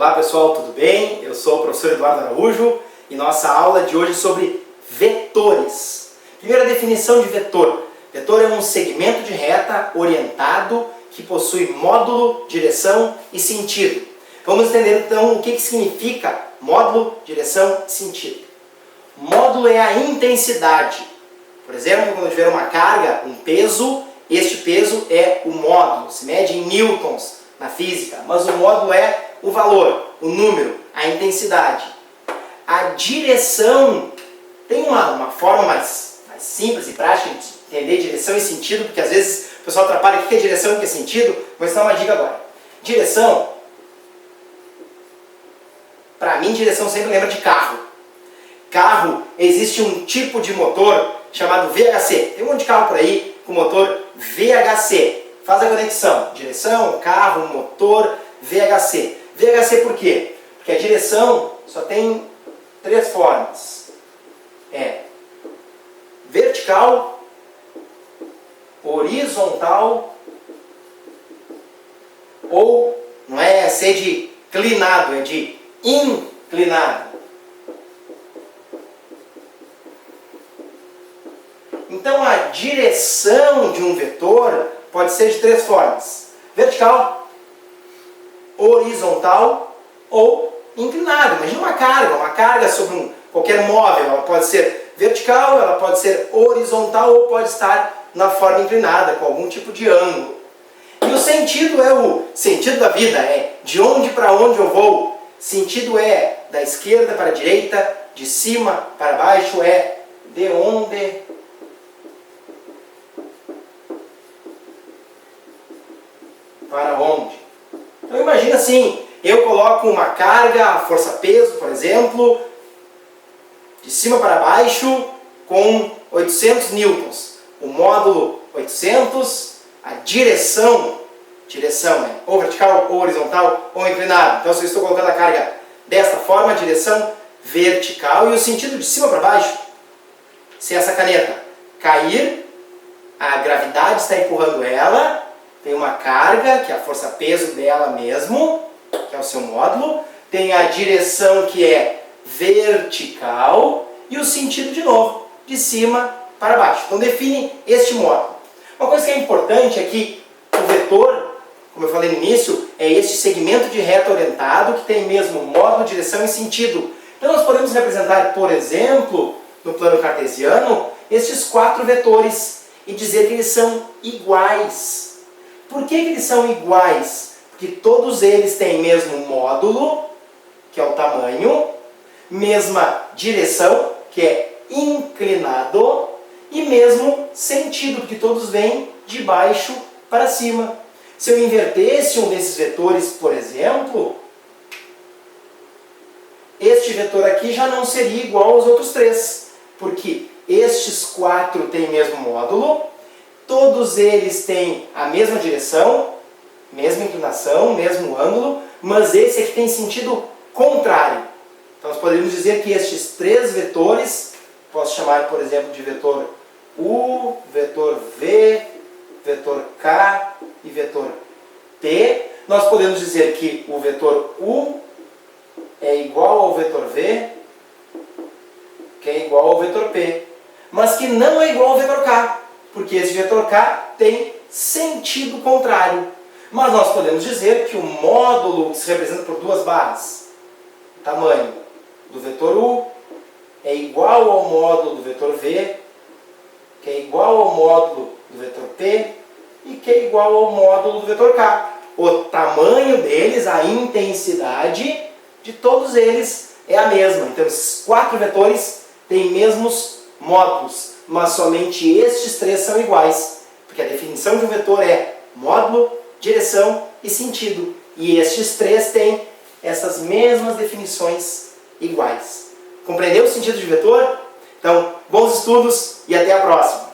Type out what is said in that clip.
Olá pessoal, tudo bem? Eu sou o professor Eduardo Araújo e nossa aula de hoje é sobre vetores. Primeira definição de vetor. Vetor é um segmento de reta orientado que possui módulo, direção e sentido. Vamos entender então o que significa módulo, direção e sentido. Módulo é a intensidade. Por exemplo, quando tiver uma carga, um peso, este peso é o módulo, se mede em newtons na física, mas o módulo é o valor, o número, a intensidade. A direção tem uma forma mais simples e prática de entender direção e sentido, porque às vezes o pessoal atrapalha o que é direção e o que é sentido. Vou ensinar uma dica agora. Direção, para mim, direção sempre lembra de carro. Carro, existe um tipo de motor chamado VHC. Tem um monte de carro por aí com motor VHC. Faz a conexão. Direção, carro, motor, VHC. VHC por quê? Porque a direção só tem três formas. É vertical, horizontal ou, não é ser de inclinado, é de inclinado. Então a direção de um vetor pode ser de três formas: vertical, horizontal ou inclinado. Imagina uma carga sobre qualquer móvel. Ela pode ser vertical, ela pode ser horizontal ou pode estar na forma inclinada, com algum tipo de ângulo. E o sentido é o sentido da vida, é de onde para onde eu vou. Sentido é da esquerda para a direita, de cima para baixo, é de onde para onde. Então imagina assim, eu coloco uma carga, força-peso, por exemplo, de cima para baixo com 800 newtons. O módulo 800, a direção é ou vertical, ou horizontal, ou inclinado. Então se eu estou colocando a carga desta forma, a direção vertical e o sentido de cima para baixo. Se essa caneta cair, a gravidade está empurrando ela, tem uma carga, que é a força-peso dela mesmo, que é o seu módulo, tem a direção que é vertical e o sentido de novo, de cima para baixo. Então define este módulo. Uma coisa que é importante é que o vetor, como eu falei no início, é este segmento de reta orientado que tem mesmo módulo, direção e sentido. Então nós podemos representar, por exemplo, no plano cartesiano, estes quatro vetores e dizer que eles são iguais. Por que eles são iguais? Porque todos eles têm mesmo módulo, que é o tamanho, mesma direção, que é inclinado, e mesmo sentido, porque todos vêm de baixo para cima. Se eu invertesse um desses vetores, por exemplo, este vetor aqui já não seria igual aos outros três, porque estes quatro têm mesmo módulo, todos eles têm a mesma direção, mesma inclinação, mesmo ângulo, mas esse aqui tem sentido contrário. Então nós podemos dizer que estes três vetores, posso chamar, por exemplo, de vetor U, vetor V, vetor K e vetor P. Nós podemos dizer que o vetor U é igual ao vetor V, que é igual ao vetor P, mas que não é igual ao vetor K, porque esse vetor K tem sentido contrário. Mas nós podemos dizer que o módulo que se representa por duas barras, o tamanho do vetor U, é igual ao módulo do vetor V, que é igual ao módulo do vetor P e que é igual ao módulo do vetor K. O tamanho deles, a intensidade de todos eles é a mesma. Então esses quatro vetores têm mesmos módulos, mas somente estes três são iguais, porque a definição de um vetor é módulo, direção e sentido. E estes três têm essas mesmas definições iguais. Compreendeu o sentido de vetor? Então, bons estudos e até a próxima!